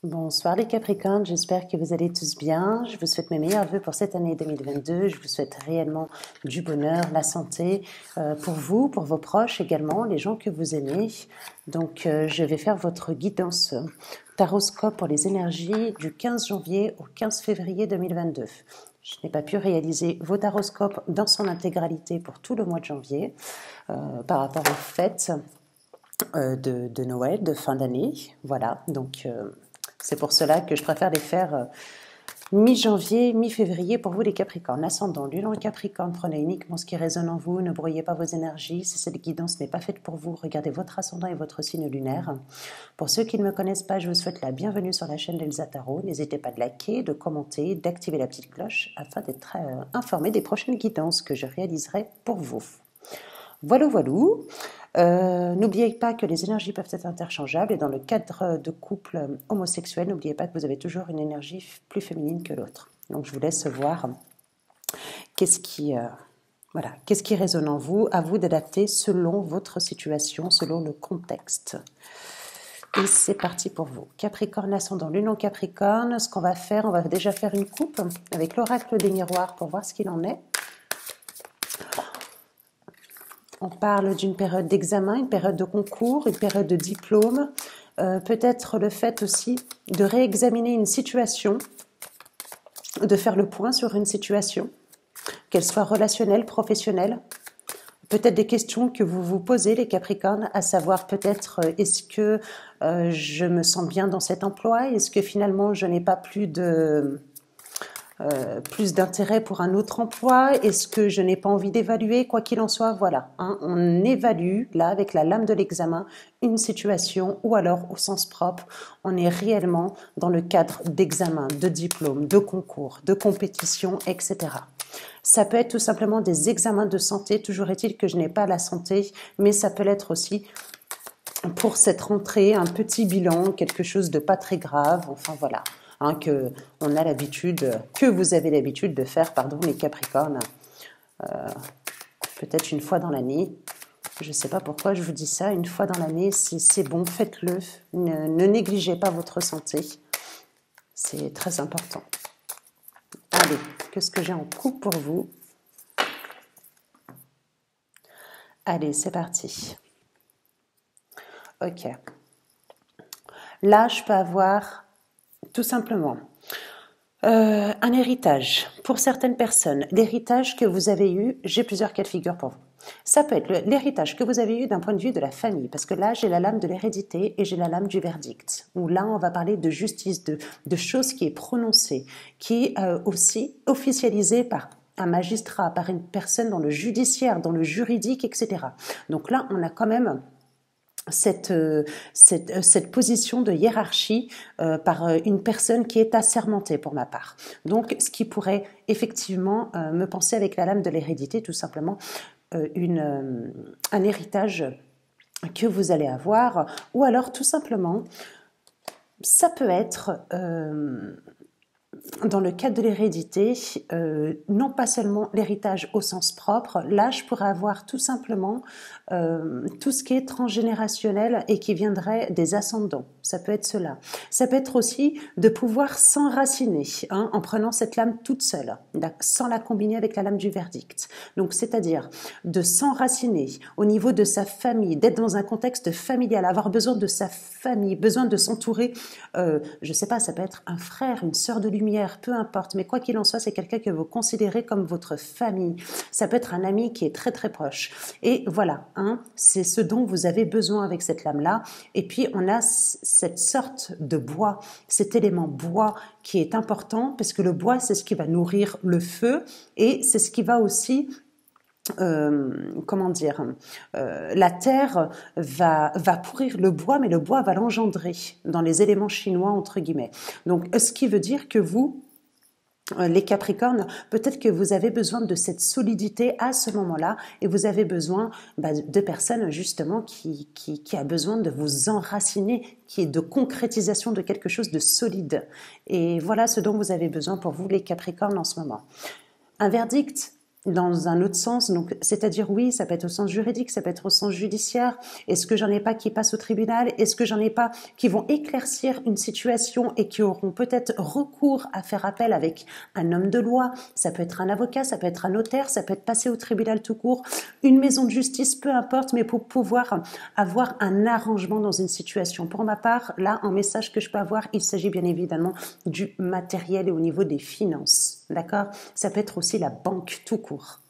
Bonsoir les Capricornes, j'espère que vous allez tous bien. Je vous souhaite mes meilleurs vœux pour cette année 2022. Je vous souhaite réellement du bonheur, la santé pour vous, pour vos proches également, les gens que vous aimez. Donc je vais faire votre guidance taroscope pour les énergies du 15 janvier au 15 février 2022. Je n'ai pas pu réaliser vos taroscopes dans son intégralité pour tout le mois de janvier par rapport aux fêtes de Noël, de fin d'année. Voilà, donc c'est pour cela que je préfère les faire mi-janvier, mi-février pour vous les Capricornes. Ascendant, Lune en Capricorne, prenez uniquement ce qui résonne en vous, ne brouillez pas vos énergies. Si cette guidance n'est pas faite pour vous, regardez votre ascendant et votre signe lunaire. Pour ceux qui ne me connaissent pas, je vous souhaite la bienvenue sur la chaîne d'Elsa Tarot. N'hésitez pas de liker, de commenter, d'activer la petite cloche afin d'être informé des prochaines guidances que je réaliserai pour vous. Voilà, voilà. N'oubliez pas que les énergies peuvent être interchangeables et dans le cadre de couples homosexuels, n'oubliez pas que vous avez toujours une énergie plus féminine que l'autre. Donc je vous laisse voir qu'est-ce qui résonne en vous, à vous d'adapter selon votre situation, selon le contexte. Et c'est parti pour vous. Capricorne ascendant, Lune en Capricorne. Ce qu'on va faire, on va déjà faire une coupe avec l'oracle des miroirs pour voir ce qu'il en est. On parle d'une période d'examen, une période de concours, une période de diplôme, peut-être le fait aussi de réexaminer une situation, de faire le point sur une situation, qu'elle soit relationnelle, professionnelle, peut-être des questions que vous vous posez les Capricornes, à savoir peut-être est-ce que je me sens bien dans cet emploi, est-ce que finalement je n'ai pas plus d'intérêt pour un autre emploi, est-ce que je n'ai pas envie d'évaluer, quoi qu'il en soit, voilà, hein, on évalue là avec la lame de l'examen une situation ou alors au sens propre, on est réellement dans le cadre d'examen, de diplôme, de concours, de compétition, etc. Ça peut être tout simplement des examens de santé, toujours est-il que je n'ai pas la santé, mais ça peut l'être aussi pour cette rentrée, un petit bilan, quelque chose de pas très grave, enfin voilà. Hein, que vous avez l'habitude de faire, pardon, les Capricornes, peut-être une fois dans l'année. Je ne sais pas pourquoi je vous dis ça, une fois dans l'année, c'est bon, faites-le. Ne négligez pas votre santé. C'est très important. Allez, qu'est-ce que j'ai en coupe pour vous? Allez, c'est parti. Ok. Là, je peux avoir tout simplement un héritage. Pour certaines personnes, l'héritage que vous avez eu, j'ai plusieurs cas de figure pour vous. Ça peut être l'héritage que vous avez eu d'un point de vue de la famille, parce que là, j'ai la lame de l'hérédité et j'ai la lame du verdict, où là, on va parler de justice, de choses qui est prononcée, qui est aussi officialisée par un magistrat, par une personne dans le judiciaire, dans le juridique, etc. Donc là, on a quand même cette position de hiérarchie par une personne qui est assermentée pour ma part. Donc, ce qui pourrait effectivement me penser avec la lame de l'hérédité, tout simplement un héritage que vous allez avoir, ou alors tout simplement, ça peut être dans le cadre de l'hérédité, non pas seulement l'héritage au sens propre, là je pourrais avoir tout simplement tout ce qui est transgénérationnel et qui viendrait des ascendants. Ça peut être cela. Ça peut être aussi de pouvoir s'enraciner en prenant cette lame toute seule, sans la combiner avec la lame du verdict. Donc c'est-à-dire de s'enraciner au niveau de sa famille, d'être dans un contexte familial, avoir besoin de sa famille, besoin de s'entourer, je sais pas, ça peut être un frère, une sœur de lumière, peu importe, mais quoi qu'il en soit, c'est quelqu'un que vous considérez comme votre famille. Ça peut être un ami qui est très très proche. Et voilà, c'est ce dont vous avez besoin avec cette lame-là. Et puis, on a cette sorte de bois, cet élément bois qui est important, parce que le bois, c'est ce qui va nourrir le feu et c'est ce qui va aussi la terre va pourrir le bois, mais le bois va l'engendrer dans les éléments chinois, entre guillemets. Donc, ce qui veut dire que vous, les Capricornes, peut-être que vous avez besoin de cette solidité à ce moment-là et vous avez besoin de personnes justement qui a besoin de vous enraciner, qui est de concrétisation de quelque chose de solide. Et voilà ce dont vous avez besoin pour vous, les Capricornes, en ce moment. Un verdict dans un autre sens, donc c'est-à-dire oui, ça peut être au sens juridique, ça peut être au sens judiciaire. Est-ce que j'en ai pas qui passent au tribunal? Est-ce que j'en ai pas qui vont éclaircir une situation et qui auront peut-être recours à faire appel avec un homme de loi? Ça peut être un avocat, ça peut être un notaire, ça peut être passé au tribunal tout court, une maison de justice, peu importe, mais pour pouvoir avoir un arrangement dans une situation. Pour ma part, là, en message que je peux avoir, il s'agit bien évidemment du matériel et au niveau des finances. D'accord? Ça peut être aussi la banque tout court.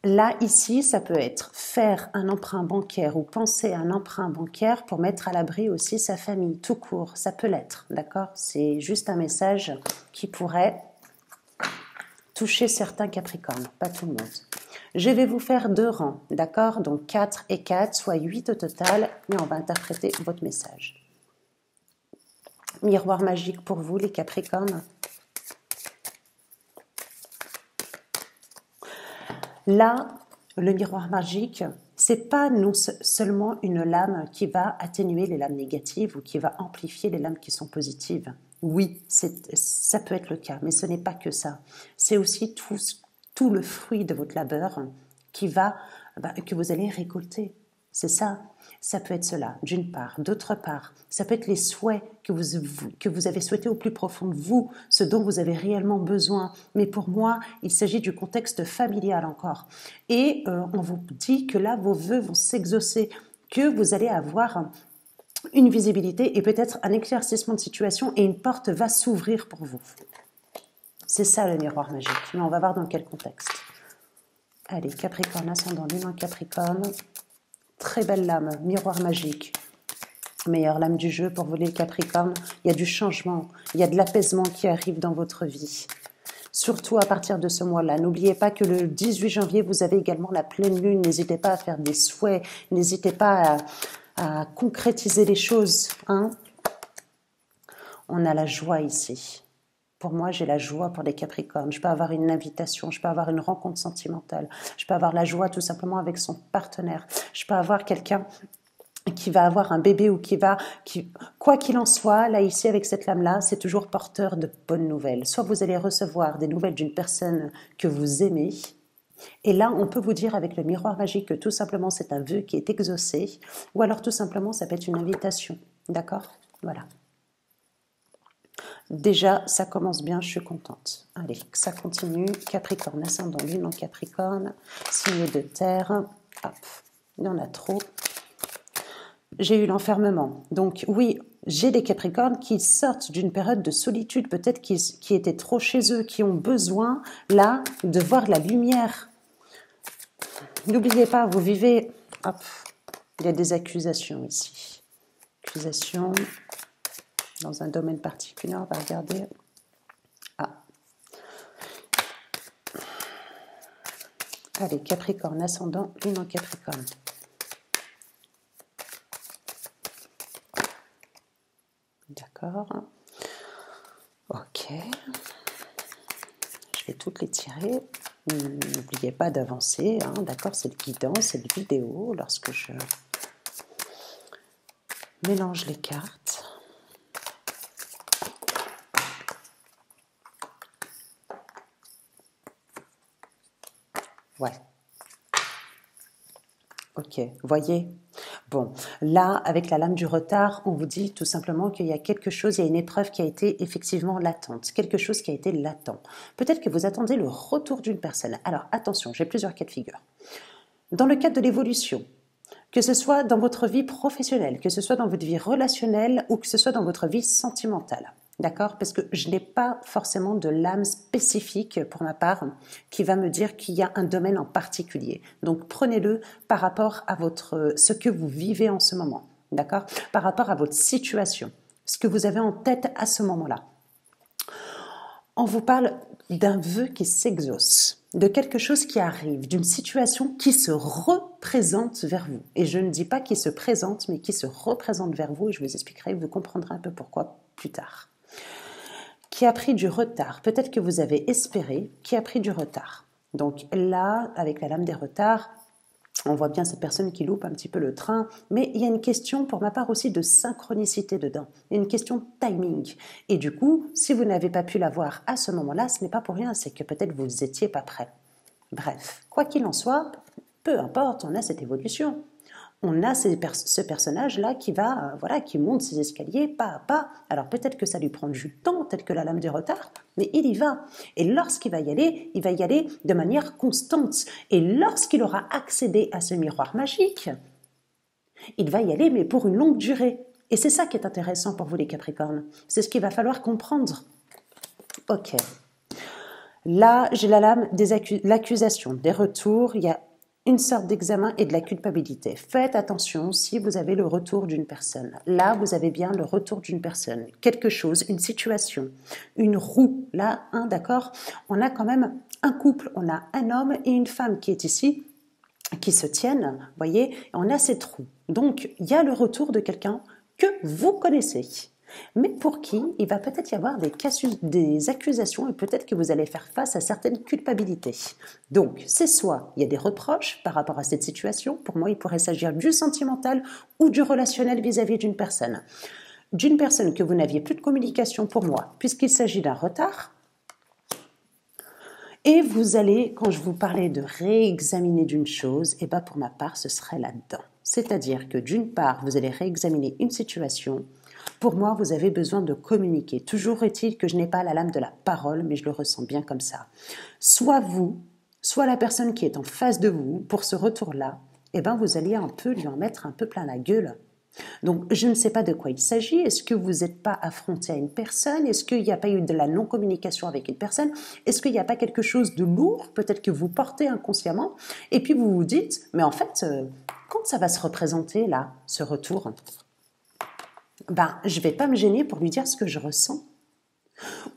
Là, ici, ça peut être faire un emprunt bancaire ou penser à un emprunt bancaire pour mettre à l'abri aussi sa famille, tout court. Ça peut l'être, d'accord? C'est juste un message qui pourrait toucher certains Capricornes, pas tout le monde. Je vais vous faire 2 rangs, d'accord? Donc 4 et 4, soit 8 au total, et on va interpréter votre message. Miroir magique pour vous, les Capricornes. Là, le miroir magique, c'est pas non seulement une lame qui va atténuer les lames négatives ou qui va amplifier les lames qui sont positives. Oui, ça peut être le cas, mais ce n'est pas que ça. C'est aussi tout le fruit de votre labeur que vous allez récolter. C'est ça. Ça peut être cela, d'une part. D'autre part, ça peut être les souhaits que vous avez souhaités au plus profond de vous, ce dont vous avez réellement besoin. Mais pour moi, il s'agit du contexte familial encore. Et on vous dit que là, vos vœux vont s'exaucer, que vous allez avoir une visibilité et peut-être un éclaircissement de situation et une porte va s'ouvrir pour vous. C'est ça le miroir magique. Mais on va voir dans quel contexte. Allez, Capricorne, ascendant Lune en Capricorne. Très belle lame, miroir magique. Meilleure lame du jeu pour vous les Capricornes. Il y a du changement, il y a de l'apaisement qui arrive dans votre vie. Surtout à partir de ce mois-là. N'oubliez pas que le 18 janvier, vous avez également la pleine lune. N'hésitez pas à faire des souhaits. N'hésitez pas à concrétiser les choses. Hein. On a la joie ici. Pour moi, j'ai la joie pour les Capricornes. Je peux avoir une invitation, je peux avoir une rencontre sentimentale, je peux avoir la joie tout simplement avec son partenaire. Je peux avoir quelqu'un qui va avoir un bébé ou quoi qu'il en soit, là ici avec cette lame-là, c'est toujours porteur de bonnes nouvelles. Soit vous allez recevoir des nouvelles d'une personne que vous aimez, et là on peut vous dire avec le miroir magique que tout simplement c'est un vœu qui est exaucé, ou alors tout simplement ça peut être une invitation. D'accord? Voilà. Déjà, ça commence bien, je suis contente. Allez, ça continue. Capricorne, ascendant Lune en Capricorne, signe de terre. Hop, il y en a trop. J'ai eu l'enfermement. Donc oui, j'ai des Capricornes qui sortent d'une période de solitude, peut-être qui étaient trop chez eux, qui ont besoin, là, de voir la lumière. N'oubliez pas, vous vivez... Hop, il y a des accusations ici. Accusations... Dans un domaine particulier, on va regarder. Ah. Allez, Capricorne, ascendant, Lune en Capricorne. D'accord. Ok. Je vais toutes les tirer. N'oubliez pas d'avancer. Hein. D'accord, c'est le guidant, c'est le vidéo. Lorsque je mélange les cartes. Ouais. Ok, voyez. Bon, là, avec la lame du retard, on vous dit tout simplement qu'il y a quelque chose, il y a une épreuve qui a été effectivement latente, quelque chose qui a été latent. Peut-être que vous attendez le retour d'une personne. Alors, attention, j'ai plusieurs cas de figure. Dans le cadre de l'évolution, que ce soit dans votre vie professionnelle, que ce soit dans votre vie relationnelle ou que ce soit dans votre vie sentimentale. D'accord? Parce que je n'ai pas forcément de lame spécifique pour ma part qui va me dire qu'il y a un domaine en particulier. Donc prenez-le par rapport à ce que vous vivez en ce moment. D'accord? Par rapport à votre situation, ce que vous avez en tête à ce moment-là. On vous parle d'un vœu qui s'exauce, de quelque chose qui arrive, d'une situation qui se représente vers vous. Et je ne dis pas qui se présente, mais qui se représente vers vous, et je vous expliquerai, vous comprendrez un peu pourquoi plus tard. Qui a pris du retard, peut-être que vous avez espéré, qui a pris du retard. Donc là, avec la lame des retards, On voit bien cette personne qui loupe un petit peu le train, mais il y a une question pour ma part aussi de synchronicité dedans. Il y a une question de timing. Et du coup, si vous n'avez pas pu la voir à ce moment-là, ce n'est pas pour rien, c'est que peut-être vous n'étiez pas prêt. Bref, quoi qu'il en soit, peu importe, on a cette évolution. On a ce personnage-là qui va, voilà, qui monte ses escaliers pas à pas. Alors peut-être que ça lui prend du temps, peut-être que la lame du retard, mais il y va. Et lorsqu'il va y aller de manière constante. Et lorsqu'il aura accédé à ce miroir magique, il va y aller, mais pour une longue durée. Et c'est ça qui est intéressant pour vous les Capricornes. C'est ce qu'il va falloir comprendre. Ok. Là, j'ai la lame de l'accusation, des retours. Il y a une sorte d'examen et de la culpabilité. Faites attention si vous avez le retour d'une personne. Là, vous avez bien le retour d'une personne. Quelque chose, une situation, une roue. Là, d'accord, on a quand même un couple, on a un homme et une femme qui est ici, qui se tiennent, voyez, on a cette roue. Donc, il y a le retour de quelqu'un que vous connaissez. Mais pour qui il va peut-être y avoir des accusations et peut-être que vous allez faire face à certaines culpabilités. Donc, c'est soit il y a des reproches par rapport à cette situation, pour moi il pourrait s'agir du sentimental ou du relationnel vis-à-vis d'une personne. D'une personne que vous n'aviez plus de communication pour moi, puisqu'il s'agit d'un retard. Et vous allez, quand je vous parlais de réexaminer d'une chose, et bien pour ma part, ce serait là-dedans. C'est-à-dire que d'une part, vous allez réexaminer une situation. Pour moi, vous avez besoin de communiquer. Toujours est-il que je n'ai pas la lame de la parole, mais je le ressens bien comme ça. Soit vous, soit la personne qui est en face de vous, pour ce retour-là, eh ben vous alliez un peu lui en mettre un peu plein la gueule. Donc, je ne sais pas de quoi il s'agit. Est-ce que vous n'êtes pas affronté à une personne? Est-ce qu'il n'y a pas eu de la non-communication avec une personne? Est-ce qu'il n'y a pas quelque chose de lourd, peut-être que vous portez inconsciemment? Et puis vous vous dites, mais en fait, quand ça va se représenter là, ce retour? Je ne vais pas me gêner pour lui dire ce que je ressens.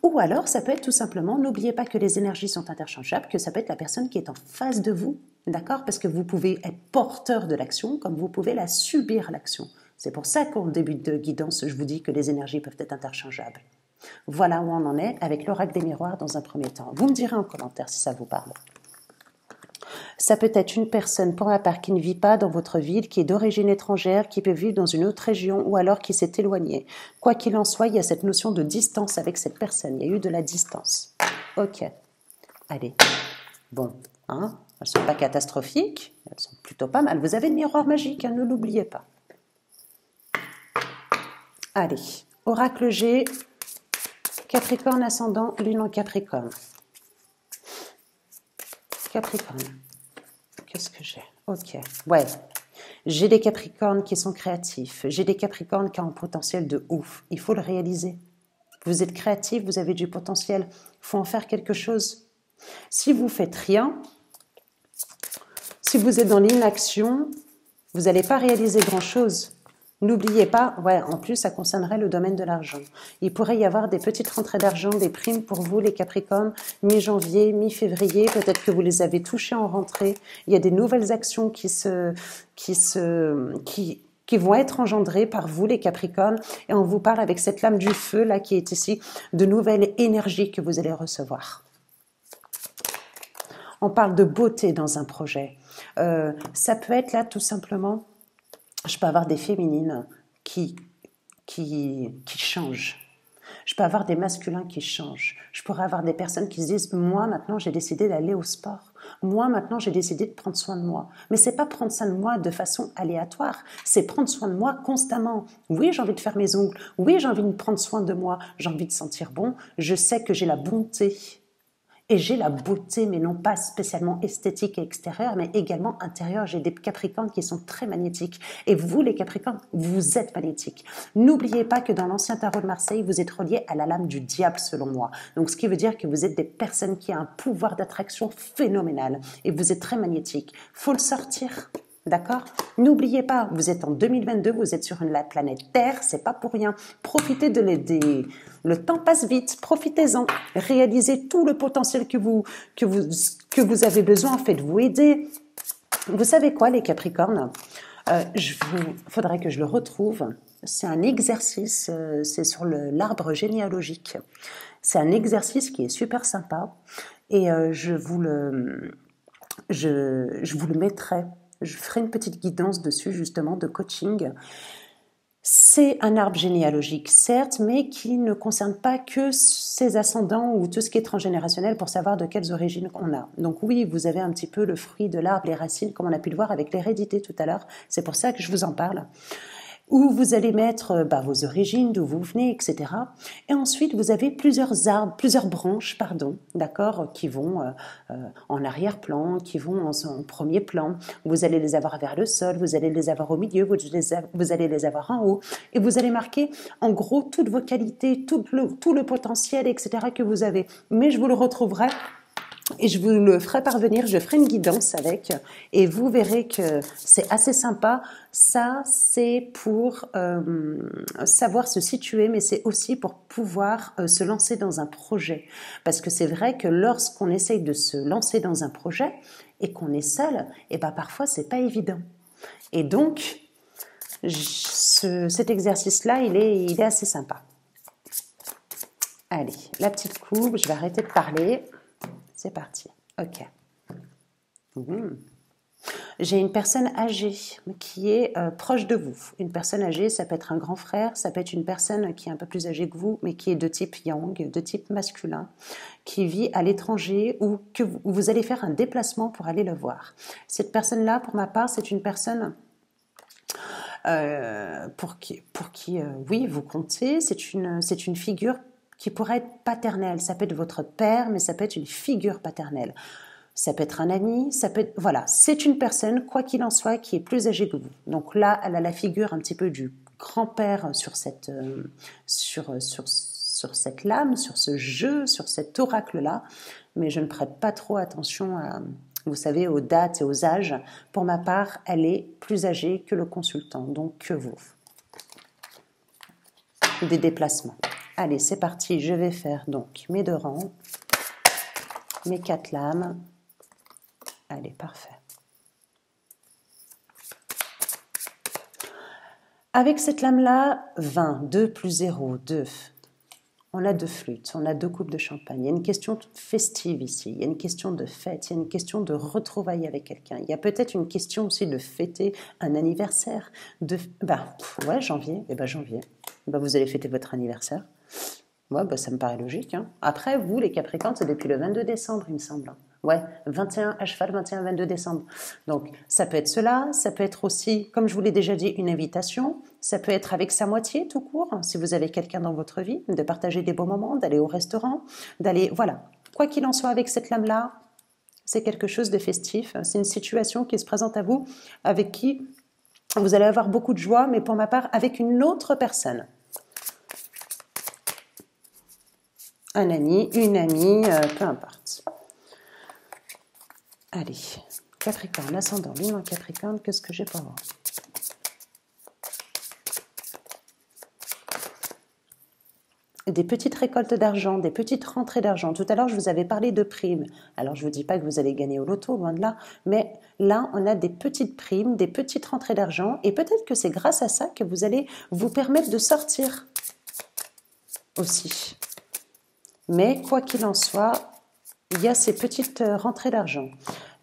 Ou alors, ça peut être tout simplement, n'oubliez pas que les énergies sont interchangeables, que ça peut être la personne qui est en face de vous, d'accord? Parce que vous pouvez être porteur de l'action, comme vous pouvez la subir l'action. C'est pour ça qu'au début de guidance, je vous dis que les énergies peuvent être interchangeables. Voilà où on en est avec l'oracle des miroirs dans un premier temps. Vous me direz en commentaire si ça vous parle. Ça peut être une personne, pour ma part, qui ne vit pas dans votre ville, qui est d'origine étrangère, qui peut vivre dans une autre région ou alors qui s'est éloignée. Quoi qu'il en soit, il y a cette notion de distance avec cette personne. Il y a eu de la distance. Ok. Allez. Bon. Elles ne sont pas catastrophiques. Elles sont plutôt pas mal. Vous avez le miroir magique, ne l'oubliez pas. Allez. Oracle G. Capricorne ascendant, lune en Capricorne. Capricorne. Qu'est-ce que j'ai? Ok, ouais. J'ai des Capricornes qui sont créatifs. J'ai des Capricornes qui ont un potentiel de ouf. Il faut le réaliser. Vous êtes créatif, vous avez du potentiel. Il faut en faire quelque chose. Si vous faites rien, si vous êtes dans l'inaction, vous n'allez pas réaliser grand-chose. N'oubliez pas, en plus, ça concernerait le domaine de l'argent. Il pourrait y avoir des petites rentrées d'argent, des primes pour vous, les Capricornes, mi-janvier, mi-février. Peut-être que vous les avez touchées en rentrée. Il y a des nouvelles actions qui vont être engendrées par vous, les Capricornes. Et on vous parle avec cette lame du feu, là, qui est ici, de nouvelles énergies que vous allez recevoir. On parle de beauté dans un projet. Ça peut être là, tout simplement... Je peux avoir des féminines qui changent. Je peux avoir des masculins qui changent. Je pourrais avoir des personnes qui se disent « Moi, maintenant, j'ai décidé d'aller au sport. Moi, maintenant, j'ai décidé de prendre soin de moi. » Mais c'est pas prendre soin de moi de façon aléatoire. C'est prendre soin de moi constamment. Oui, j'ai envie de faire mes ongles. Oui, j'ai envie de prendre soin de moi. J'ai envie de sentir bon. Je sais que j'ai la bonté. Et j'ai la beauté, mais non pas spécialement esthétique et extérieure, mais également intérieure. J'ai des Capricornes qui sont très magnétiques. Et vous, les Capricornes, vous êtes magnétiques. N'oubliez pas que dans l'ancien tarot de Marseille, vous êtes reliés à la lame du diable, selon moi. Donc, ce qui veut dire que vous êtes des personnes qui ont un pouvoir d'attraction phénoménal. Et vous êtes très magnétiques. Faut le sortir. D'accord? N'oubliez pas, vous êtes en 2022, vous êtes sur la planète Terre, c'est pas pour rien. Profitez de l'aider. Le temps passe vite, profitez-en. Réalisez tout le potentiel que vous avez besoin. Faites-vous aider. Vous savez quoi, les Capricornes? Faudrait que je le retrouve. C'est un exercice, c'est sur l'arbre généalogique. C'est un exercice qui est super sympa et je vous le mettrai Je ferai une petite guidance dessus, justement, de coaching. C'est un arbre généalogique, certes, mais qui ne concerne pas que ses ascendants ou tout ce qui est transgénérationnel pour savoir de quelles origines on a. Donc oui, vous avez un petit peu le fruit de l'arbre, les racines, comme on a pu le voir avec l'hérédité tout à l'heure. C'est pour ça que je vous en parle. Où vous allez mettre vos origines, d'où vous venez, etc. Et ensuite, vous avez plusieurs arbres, plusieurs branches, pardon, d'accord, qui vont en arrière-plan, qui vont en premier plan. Vous allez les avoir vers le sol, vous allez les avoir au milieu, vous allez les avoir en haut. Et vous allez marquer, en gros, toutes vos qualités, tout le potentiel, etc. que vous avez. Mais je vous le retrouverai et je vous le ferai parvenir, je ferai une guidance avec, et vous verrez que c'est assez sympa. Ça, c'est pour savoir se situer, mais c'est aussi pour pouvoir se lancer dans un projet. Parce que c'est vrai que lorsqu'on essaye de se lancer dans un projet et qu'on est seul, et ben parfois c'est pas évident. Et donc, cet exercice-là, il est assez sympa. Allez, la petite coupe, je vais arrêter de parler. C'est parti. Ok. J'ai une personne âgée qui est proche de vous. Une personne âgée, ça peut être un grand frère, ça peut être une personne qui est un peu plus âgée que vous, mais qui est de type yang, de type masculin, qui vit à l'étranger ou que vous allez faire un déplacement pour aller le voir. Cette personne-là, pour ma part, c'est une personne pour qui oui, vous comptez. C'est une figure qui pourrait être paternelle. Ça peut être votre père, mais ça peut être une figure paternelle. Ça peut être un ami, ça peut être... Voilà, c'est une personne, quoi qu'il en soit, qui est plus âgée que vous. Donc là, elle a la figure un petit peu du grand-père sur cette lame, sur ce jeu, sur cet oracle-là. Mais je ne prête pas trop attention à... Vous savez, aux dates et aux âges. Pour ma part, elle est plus âgée que le consultant, donc que vous. Des déplacements. Allez, c'est parti. Je vais faire donc mes 2 rangs, mes 4 lames. Allez, parfait. Avec cette lame-là, 20, 2 plus 0, 2. On a 2 flûtes, on a 2 coupes de champagne. Il y a une question festive ici, il y a une question de fête, il y a une question de retrouvailles avec quelqu'un. Il y a peut-être une question aussi de fêter un anniversaire. Janvier, janvier. Vous allez fêter votre anniversaire. Ouais, ça me paraît logique. Hein. Après, vous, les Capricornes, c'est depuis le 22 décembre, il me semble. Ouais, 21 à cheval, 21-22 décembre. Donc, ça peut être cela, ça peut être aussi, comme je vous l'ai déjà dit, une invitation. Ça peut être avec sa moitié, tout court, si vous avez quelqu'un dans votre vie, de partager des beaux moments, d'aller au restaurant, d'aller... Voilà. Quoi qu'il en soit, avec cette lame-là, c'est quelque chose de festif. C'est une situation qui se présente à vous, avec qui vous allez avoir beaucoup de joie, mais pour ma part, avec une autre personne. Un ami, une amie, peu importe. Allez, Capricorne, ascendant, lune en Capricorne, qu'est-ce que j'ai pour vous? Des petites récoltes d'argent, des petites rentrées d'argent. Tout à l'heure, je vous avais parlé de primes. Alors, je ne vous dis pas que vous allez gagner au loto, loin de là, mais là, on a des petites primes, des petites rentrées d'argent, et peut-être que c'est grâce à ça que vous allez vous permettre de sortir aussi. Mais quoi qu'il en soit, il y a ces petites rentrées d'argent.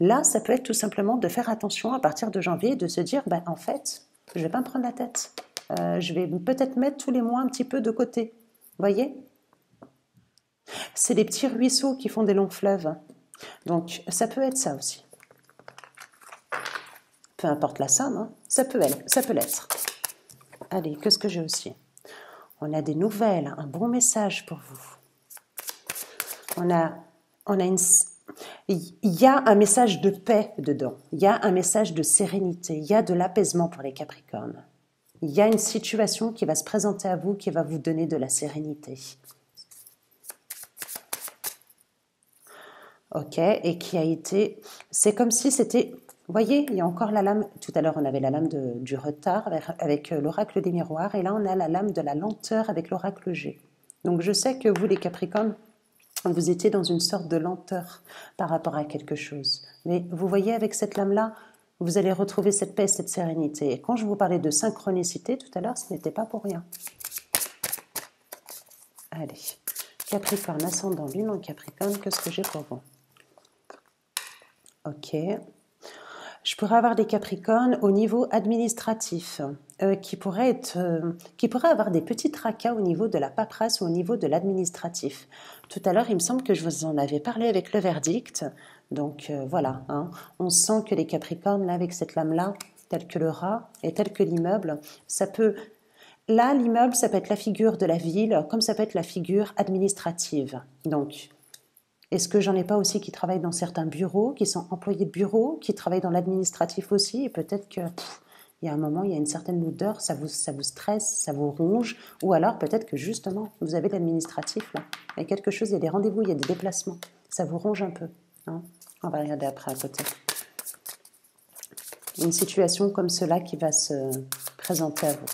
Là, ça peut être tout simplement de faire attention à partir de janvier, de se dire, en fait, je ne vais pas me prendre la tête. Je vais peut-être mettre tous les mois un petit peu de côté. Voyez? C'est des petits ruisseaux qui font des longs fleuves. Donc, ça peut être ça aussi. Peu importe la somme, hein, ça peut l'être. Allez, qu'est-ce que j'ai aussi? On a des nouvelles, un bon message pour vous. Il y a un message de paix dedans, il y a un message de sérénité, il y a de l'apaisement pour les Capricornes. Il y a une situation qui va se présenter à vous, qui va vous donner de la sérénité. Ok, et qui a été... C'est comme si c'était... Vous voyez, il y a encore la lame... Tout à l'heure, on avait la lame du retard avec l'oracle des miroirs, et là, on a la lame de la lenteur avec l'oracle G. Donc, je sais que vous, les Capricornes, vous étiez dans une sorte de lenteur par rapport à quelque chose. Mais vous voyez, avec cette lame-là, vous allez retrouver cette paix, cette sérénité. Et quand je vous parlais de synchronicité tout à l'heure, ce n'était pas pour rien. Allez, Capricorne, ascendant, lune en Capricorne, qu'est-ce que j'ai pour vous? Ok. Je pourrais avoir des Capricornes au niveau administratif qui pourraient avoir des petits tracas au niveau de la paperasse ou au niveau de l'administratif. Tout à l'heure, il me semble que je vous en avais parlé avec le verdict. Donc voilà, hein. On sent que les Capricornes, là, avec cette lame-là, telle que le rat et telle que l'immeuble, ça peut... Là, l'immeuble, ça peut être la figure de la ville, comme ça peut être la figure administrative. Donc, est-ce que j'en ai pas aussi qui travaillent dans certains bureaux, qui sont employés de bureau, qui travaillent dans l'administratif aussi, et peut-être que il y a un moment, il y a une certaine lourdeur, ça vous stresse, ça vous ronge, ou alors peut-être que justement, vous avez de l'administratif là. Il y a quelque chose, il y a des rendez-vous, il y a des déplacements, ça vous ronge un peu. Hein. On va regarder après à côté. Une situation comme cela qui va se présenter à vous.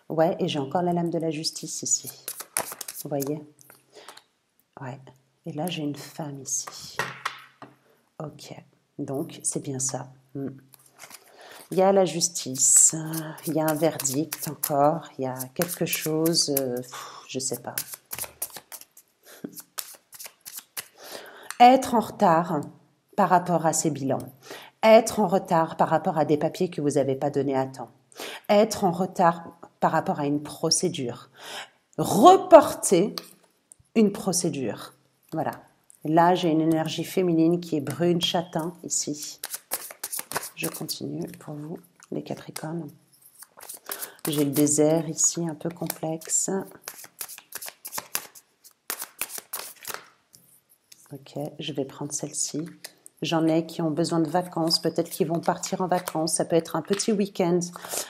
Ouais, et j'ai encore la lame de la justice ici. Vous voyez? Ouais. Et là, j'ai une femme ici. Ok. Donc, c'est bien ça. Il y a la justice. Il y a un verdict encore. Il y a quelque chose... je sais pas. Être en retard par rapport à ces bilans. Être en retard par rapport à des papiers que vous n'avez pas donnés à temps. Être en retard par rapport à une procédure. Reporter une procédure. Voilà. Là, j'ai une énergie féminine qui est brune, châtain, ici. Je continue pour vous, les Capricornes. J'ai le désert ici, un peu complexe. Ok, je vais prendre celle-ci. J'en ai qui ont besoin de vacances, peut-être qu'ils vont partir en vacances. Ça peut être un petit week-end.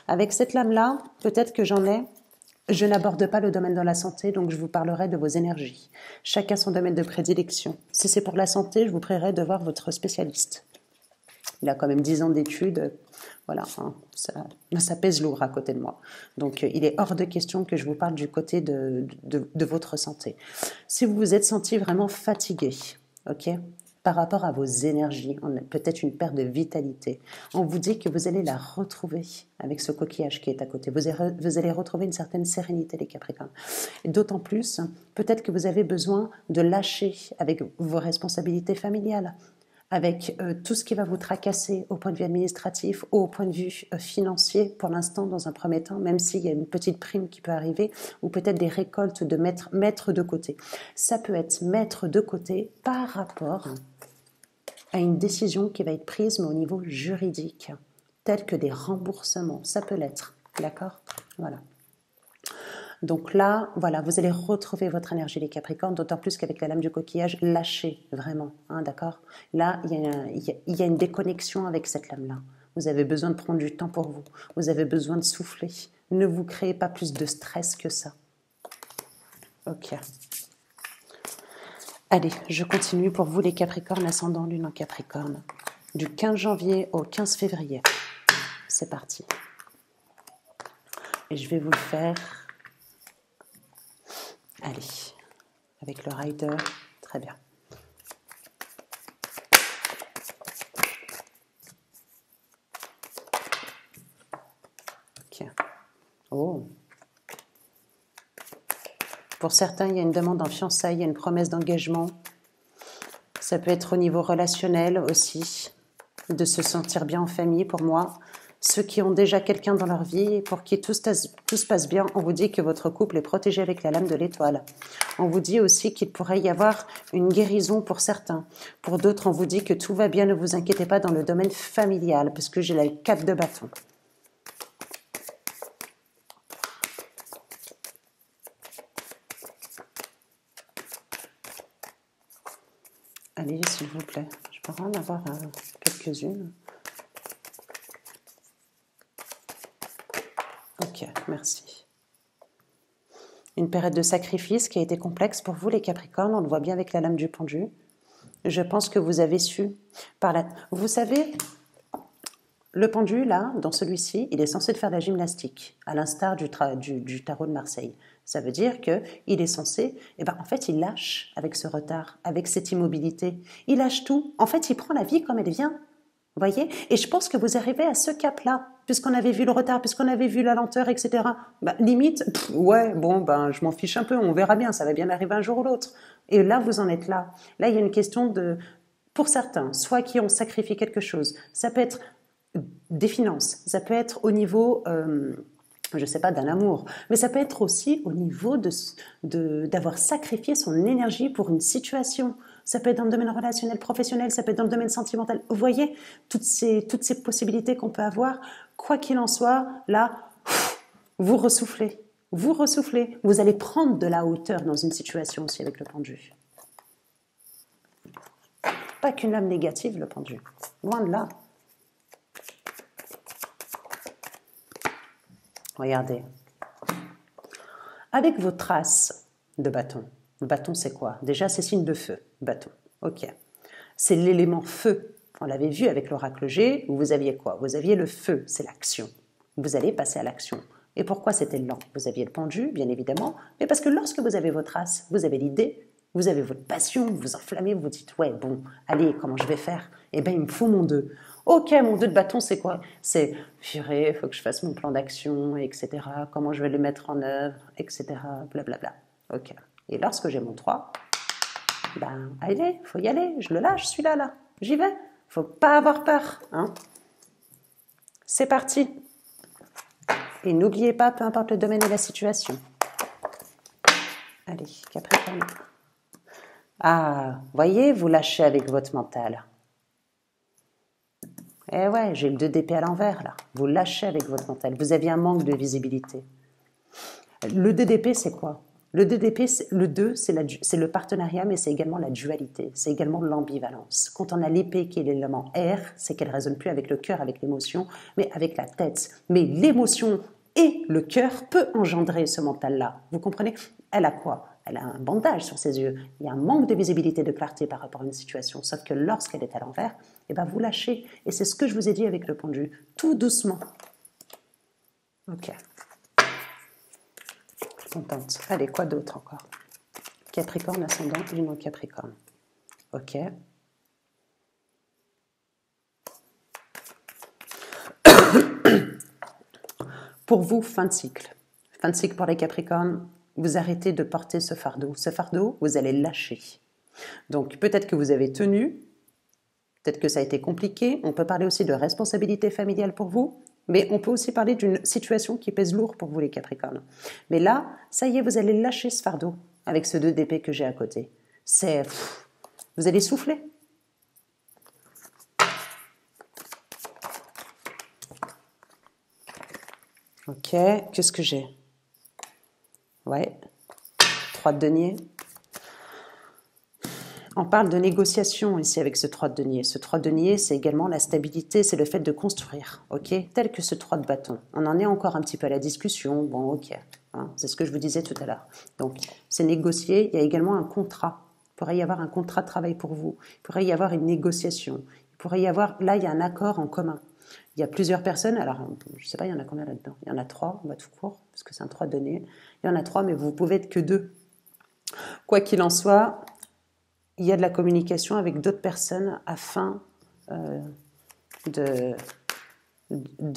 Avec cette lame-là, peut-être que j'en ai. Je n'aborde pas le domaine de la santé, donc je vous parlerai de vos énergies. Chacun son domaine de prédilection. Si c'est pour la santé, je vous prierai de voir votre spécialiste. Il a quand même 10 ans d'études. Voilà, hein, ça pèse lourd à côté de moi. Donc, il est hors de question que je vous parle du côté de votre santé. Si vous vous êtes senti vraiment fatigué, ok, par rapport à vos énergies, peut-être une perte de vitalité, on vous dit que vous allez la retrouver avec ce coquillage qui est à côté. Vous allez retrouver une certaine sérénité, les Capricornes. Et d'autant plus, peut-être que vous avez besoin de lâcher avec vos responsabilités familiales, avec tout ce qui va vous tracasser au point de vue administratif, au point de vue financier, pour l'instant, dans un premier temps, même s'il y a une petite prime qui peut arriver, ou peut-être des récoltes de mettre de côté. Ça peut être mettre de côté par rapport à une décision qui va être prise, mais au niveau juridique, telle que des remboursements. Ça peut l'être, d'accord? Voilà. Donc là, voilà, vous allez retrouver votre énergie, les Capricornes, d'autant plus qu'avec la lame du coquillage, lâchez vraiment, hein, d'accord? Là, il y a une déconnexion avec cette lame-là. Vous avez besoin de prendre du temps pour vous. Vous avez besoin de souffler. Ne vous créez pas plus de stress que ça. Ok. Allez, je continue pour vous, les Capricornes, ascendant lune en Capricorne. Du 15 janvier au 15 février. C'est parti. Et je vais vous le faire... Allez, avec le rider, très bien. Ok. Oh. Pour certains, il y a une demande en fiançailles, il y a une promesse d'engagement. Ça peut être au niveau relationnel aussi, de se sentir bien en famille pour moi. Ceux qui ont déjà quelqu'un dans leur vie, pour qui tout se passe bien, on vous dit que votre couple est protégé avec la lame de l'étoile. On vous dit aussi qu'il pourrait y avoir une guérison pour certains. Pour d'autres, on vous dit que tout va bien, ne vous inquiétez pas dans le domaine familial, parce que j'ai la 4 de bâton. Allez, s'il vous plaît, je pourrais en avoir quelques-unes. Ok, merci. Une période de sacrifice qui a été complexe pour vous, les Capricornes, on le voit bien avec la lame du pendu. Je pense que vous avez su Vous savez, le pendu, là, dans celui-ci, il est censé faire de la gymnastique, à l'instar du tarot de Marseille. Ça veut dire qu'il est censé... en fait, il lâche avec ce retard, avec cette immobilité. Il lâche tout. En fait, il prend la vie comme elle vient. Vous voyez? Et je pense que vous arrivez à ce cap-là, puisqu'on avait vu le retard, puisqu'on avait vu la lenteur, etc. Limite, je m'en fiche un peu, on verra bien, ça va bien arriver un jour ou l'autre. Et là, vous en êtes là. Là, il y a une question de Pour certains, soit qui ont sacrifié quelque chose, ça peut être des finances, ça peut être au niveau, je ne sais pas, d'un amour, mais ça peut être aussi au niveau d'avoir sacrifié son énergie pour une situation. Ça peut être dans le domaine relationnel, professionnel, ça peut être dans le domaine sentimental. Vous voyez, toutes ces possibilités qu'on peut avoir, quoi qu'il en soit, là, vous ressoufflez. Vous ressoufflez. Vous allez prendre de la hauteur dans une situation aussi avec le pendu. Pas qu'une âme négative, le pendu. Loin de là. Regardez. Avec vos traces de bâton. Le bâton, c'est quoi? Déjà, c'est signe de feu, bâton. Ok. C'est l'élément feu. On l'avait vu avec l'oracle G, où vous aviez quoi? Vous aviez le feu, c'est l'action. Vous allez passer à l'action. Et pourquoi c'était lent? Vous aviez le pendu, bien évidemment, mais parce que lorsque vous avez vos traces, vous avez l'idée, vous avez votre passion, vous vous enflammez, vous vous dites, ouais, bon, allez, comment je vais faire? Eh bien, il me faut mon 2. Ok, mon 2 de bâton, c'est quoi? C'est, purée, il faut que je fasse mon plan d'action, etc. Comment je vais le mettre en œuvre, etc. Blablabla. Ok. Et lorsque j'ai mon 3, ben, allez, il faut y aller, je le lâche, celui-là, là. J'y vais. Faut pas avoir peur, hein. C'est parti. Et n'oubliez pas, peu importe le domaine et la situation. Allez, Capricorne. Ah, voyez, vous lâchez avec votre mental. Eh ouais, j'ai le 2 d'épée à l'envers, là. Vous lâchez avec votre mental. Vous aviez un manque de visibilité. Le 2 d'épée, c'est quoi? Le 2 d'épée, le 2, c'est le partenariat, mais c'est également la dualité. C'est également l'ambivalence. Quand on a l'épée qui est l'élément air, c'est qu'elle ne résonne plus avec le cœur, avec l'émotion, mais avec la tête. Mais l'émotion et le cœur peut engendrer ce mental-là. Vous comprenez? Elle a quoi? Elle a un bandage sur ses yeux. Il y a un manque de visibilité, de clarté par rapport à une situation. Sauf que lorsqu'elle est à l'envers, eh ben vous lâchez. Et c'est ce que je vous ai dit avec le pendu. Tout doucement. Ok. Contente. Allez, quoi d'autre encore? Capricorne, ascendant, Lune Capricorne. Ok. Pour vous, fin de cycle. Fin de cycle pour les Capricornes, vous arrêtez de porter ce fardeau. Ce fardeau, vous allez lâcher. Donc, peut-être que vous avez tenu, peut-être que ça a été compliqué. On peut parler aussi de responsabilité familiale pour vous, mais on peut aussi parler d'une situation qui pèse lourd pour vous, les Capricornes. Mais là, ça y est, vous allez lâcher ce fardeau avec ce 2 d'épée que j'ai à côté. Vous allez souffler. Ok, qu'est-ce que j'ai? Ouais, 3 de denier. On parle de négociation ici avec ce 3 de denier. Ce 3 de denier, c'est également la stabilité, c'est le fait de construire, ok? Tel que ce 3 de bâton. On en est encore un petit peu à la discussion, bon, ok. Hein, c'est ce que je vous disais tout à l'heure. Donc, c'est négocier. Il y a également un contrat. Il pourrait y avoir un contrat de travail pour vous. Il pourrait y avoir une négociation. Il pourrait y avoir, là, il y a un accord en commun. Il y a plusieurs personnes, alors je ne sais pas, il y en a combien là-dedans? Il y en a 3, on va tout court, parce que c'est un 3 de denier. Il y en a 3, mais vous pouvez être que 2. Quoi qu'il en soit, il y a de la communication avec d'autres personnes afin de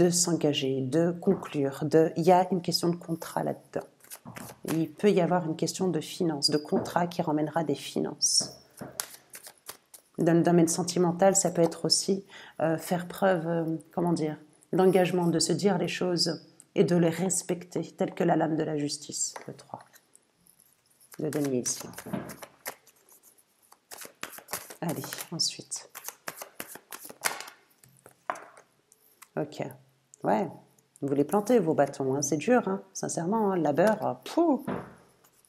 s'engager, de conclure. Il y a une question de contrat là-dedans. Il peut y avoir une question de finances, de contrat qui ramènera des finances. Dans le domaine sentimental, ça peut être aussi faire preuve, comment dire, d'engagement, de se dire les choses et de les respecter, telles que la lame de la justice, le 3. Le denier ici. Allez, ensuite. Ok. Ouais, vous les plantez, vos bâtons. Hein. C'est dur, hein, sincèrement. Hein, le labeur,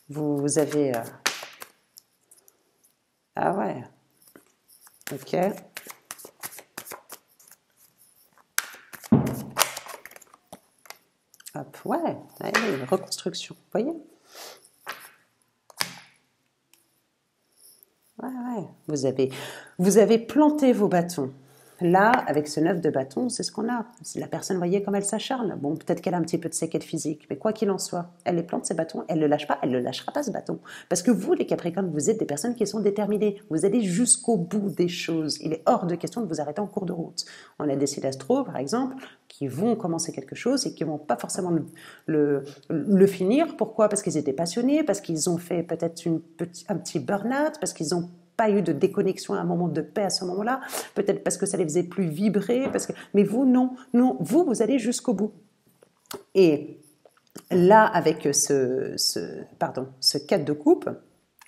vous avez... Ah ouais. Ok. Hop, ouais. Allez, reconstruction. Vous voyez? Ouais. Vous avez planté vos bâtons. Là, avec ce 9 de bâton, c'est ce qu'on a. Si la personne, voyez comme elle s'acharne. Bon, peut-être qu'elle a un petit peu de séquelles physiques, mais quoi qu'il en soit, elle les plante, ses bâtons, elle ne le lâche pas, elle ne le lâchera pas, ce bâton. Parce que vous, les Capricornes, vous êtes des personnes qui sont déterminées. Vous allez jusqu'au bout des choses. Il est hors de question de vous arrêter en cours de route. On a des Célestros, par exemple, qui vont commencer quelque chose et qui ne vont pas forcément le finir. Pourquoi? Parce qu'ils étaient passionnés, parce qu'ils ont fait peut-être un petit burn-out, parce qu'ils ont pas eu de déconnexion, un moment de paix à ce moment-là, peut-être parce que ça les faisait plus vibrer, mais vous, non, non, vous allez jusqu'au bout. Et là, avec ce 4 de coupe,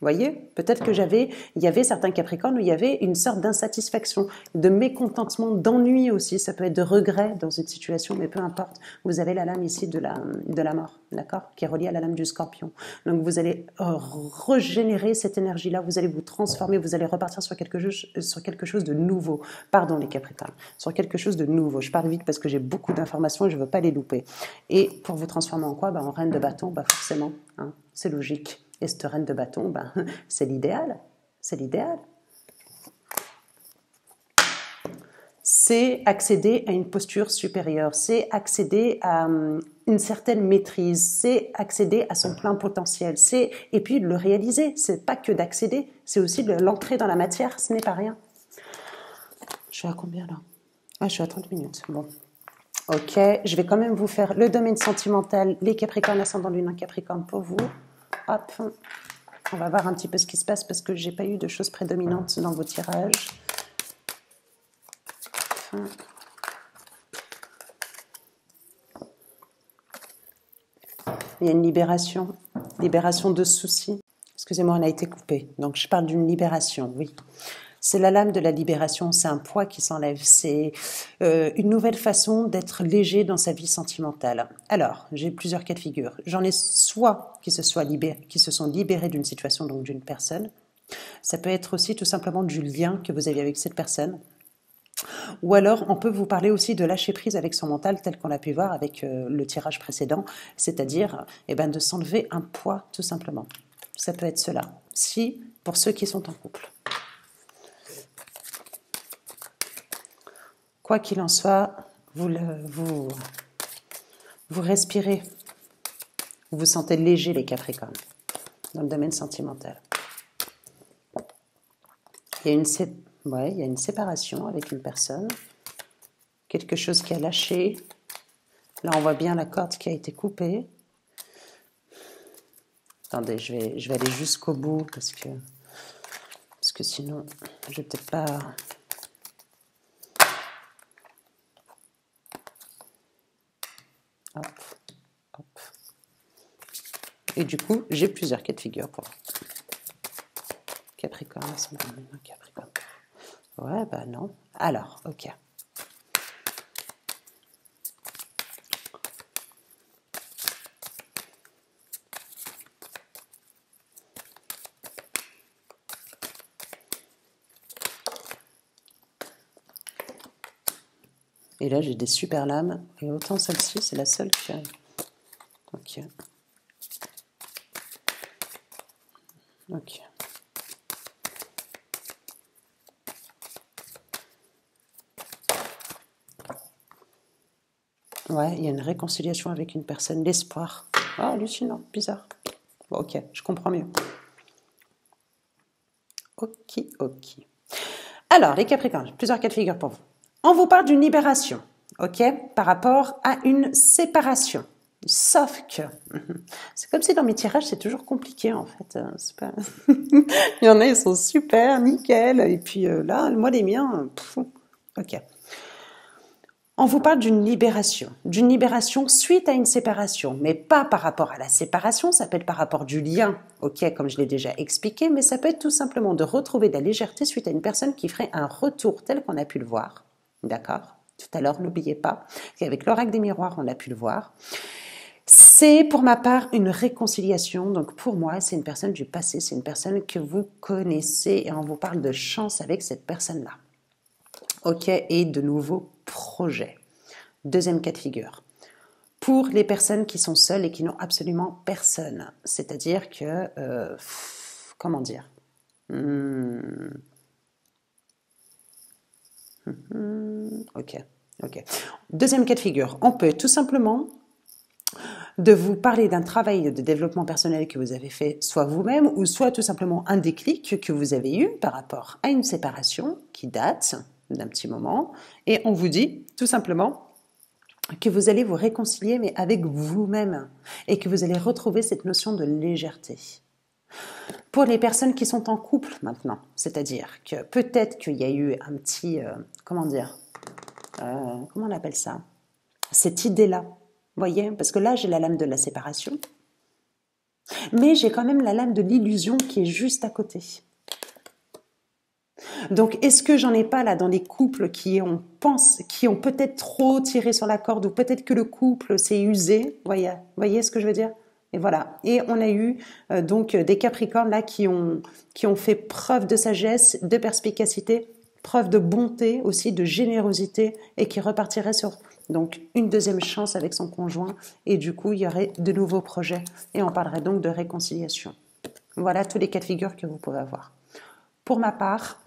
vous voyez, peut-être que il y avait certains Capricornes où il y avait une sorte d'insatisfaction, de mécontentement, d'ennui aussi. Ça peut être de regret dans une situation, mais peu importe. Vous avez la lame ici de la mort, d'accord, qui est reliée à la lame du Scorpion. Donc vous allez régénérer cette énergie-là, vous allez vous transformer, vous allez repartir sur quelque chose de nouveau. Pardon les Capricornes, sur quelque chose de nouveau. Je parle vite parce que j'ai beaucoup d'informations et je ne veux pas les louper. Et pour vous transformer en quoi? En reine de bâton, forcément, hein, c'est logique. Et cette reine de bâton, c'est l'idéal. C'est l'idéal. C'est accéder à une posture supérieure, c'est accéder à une certaine maîtrise, c'est accéder à son plein potentiel, et puis le réaliser. C'est pas que d'accéder, c'est aussi de l'entrer dans la matière, ce n'est pas rien. Je suis à combien là? Ah, je suis à 30 minutes. Bon. Ok, je vais quand même vous faire le domaine sentimental, les Capricornes, ascendant lune en Capricorne pour vous. Hop, on va voir un petit peu ce qui se passe parce que j'ai pas eu de choses prédominantes dans vos tirages. Il y a une libération de soucis. Excusez-moi, on a été coupé. Donc je parle d'une libération, oui. C'est la lame de la libération, c'est un poids qui s'enlève, c'est une nouvelle façon d'être léger dans sa vie sentimentale. Alors, j'ai plusieurs cas de figure. J'en ai soit qui se sont libérés d'une situation, donc d'une personne. Ça peut être aussi tout simplement du lien que vous avez avec cette personne. Ou alors, on peut vous parler aussi de lâcher prise avec son mental, tel qu'on l'a pu voir avec le tirage précédent, c'est-à-dire de s'enlever un poids, tout simplement. Ça peut être cela, pour ceux qui sont en couple. Quoi qu'il en soit, vous respirez, vous vous sentez léger les Capricornes, dans le domaine sentimental. Il y a une séparation avec une personne, quelque chose qui a lâché. Là, on voit bien la corde qui a été coupée. Attendez, je vais aller jusqu'au bout parce que sinon, je vais peut-être pas... Hop, hop. Et du coup, j'ai plusieurs cas de figure pour Capricorne. Capricorne. Ouais, non. Alors, ok. Et là, j'ai des super lames. Et autant celle-ci, c'est la seule qui a... Ok. Ok. Ouais, il y a une réconciliation avec une personne, l'espoir. Ah, hallucinant, bizarre. Bon, ok, je comprends mieux. Ok. Alors, les Capricornes, plusieurs cas de figure pour vous. On vous parle d'une libération, ok, par rapport à une séparation. Sauf que, c'est comme si dans mes tirages, c'est toujours compliqué en fait. Pas... Il y en a, ils sont super, nickel. Et puis là, moi, les miens, ok. On vous parle d'une libération suite à une séparation, mais pas par rapport à la séparation, ça peut être par rapport du lien, ok, comme je l'ai déjà expliqué, mais ça peut être tout simplement de retrouver de la légèreté suite à une personne qui ferait un retour tel qu'on a pu le voir, d'accord? Tout à l'heure, n'oubliez pas qu'avec l'oracle des miroirs, on a pu le voir. C'est pour ma part une réconciliation, donc pour moi, c'est une personne du passé, c'est une personne que vous connaissez et on vous parle de chance avec cette personne-là. Ok, et de nouveaux projets. Deuxième cas de figure. Pour les personnes qui sont seules et qui n'ont absolument personne, c'est-à-dire que, comment dire, ok. Deuxième cas de figure, on peut tout simplement de vous parler d'un travail de développement personnel que vous avez fait soit vous-même ou soit tout simplement un déclic que vous avez eu par rapport à une séparation qui date d'un petit moment, et on vous dit tout simplement que vous allez vous réconcilier mais avec vous-même et que vous allez retrouver cette notion de légèreté. Pour les personnes qui sont en couple maintenant, c'est-à-dire que peut-être qu'il y a eu un petit, comment dire, comment on appelle ça? Cette idée-là, voyez? Parce que là, j'ai la lame de la séparation, mais j'ai quand même la lame de l'illusion qui est juste à côté. Donc, est-ce que j'en ai pas là dans les couples qui ont peut-être trop tiré sur la corde ou peut-être que le couple s'est usé, voyez ce que je veux dire? Et voilà. Et on a eu donc des Capricornes là qui ont fait preuve de sagesse, de perspicacité, preuve de bonté aussi, de générosité et qui repartiraient sur donc une deuxième chance avec son conjoint et du coup il y aurait de nouveaux projets et on parlerait donc de réconciliation. Voilà tous les cas de figure que vous pouvez avoir. Pour ma part,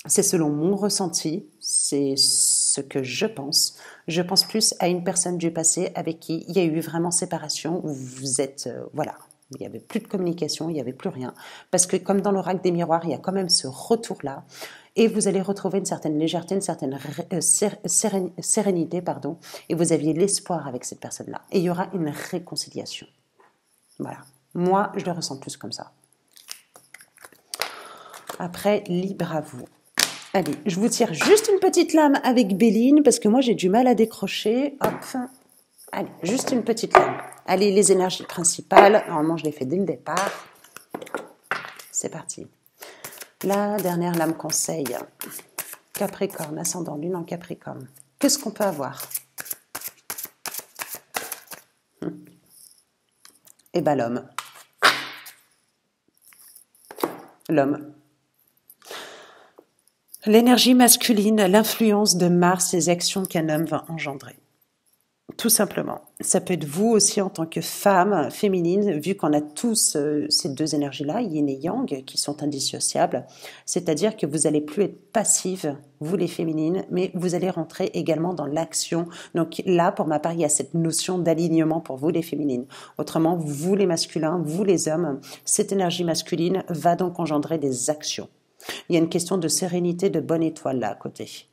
c'est selon mon ressenti, c'est ce que je pense. Je pense plus à une personne du passé avec qui il y a eu vraiment séparation, où vous êtes, voilà, il n'y avait plus de communication, il n'y avait plus rien. Parce que comme dans l'oracle des miroirs, il y a quand même ce retour-là. Et vous allez retrouver une certaine légèreté, une certaine sérénité, pardon, et vous aviez l'espoir avec cette personne-là. Et il y aura une réconciliation. Voilà. Moi, je le ressens plus comme ça. Après, libre à vous. Allez, je vous tire juste une petite lame avec Béline, parce que moi, j'ai du mal à décrocher. Hop. Allez, juste une petite lame. Allez, les énergies principales. Normalement, je les fais dès le départ. C'est parti. La dernière lame conseil. Capricorne, ascendant lune en Capricorne. Qu'est-ce qu'on peut avoir? Eh bien, l'homme. L'homme. L'énergie masculine, l'influence de Mars, les actions qu'un homme va engendrer. Tout simplement. Ça peut être vous aussi en tant que femme féminine, vu qu'on a tous ces deux énergies-là, yin et yang, qui sont indissociables. C'est-à-dire que vous n'allez plus être passive, vous les féminines, mais vous allez rentrer également dans l'action. Donc là, pour ma part, il y a cette notion d'alignement pour vous les féminines. Autrement, vous les masculins, vous les hommes, cette énergie masculine va donc engendrer des actions. Il y a une question de sérénité, de bonne étoile là à côté.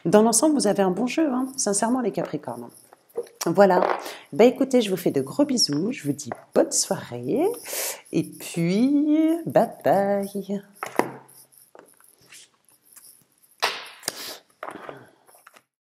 Dans l'ensemble, vous avez un bon jeu, hein, sincèrement les Capricornes. Voilà. Ben écoutez, je vous fais de gros bisous. Je vous dis bonne soirée. Et puis, bye bye.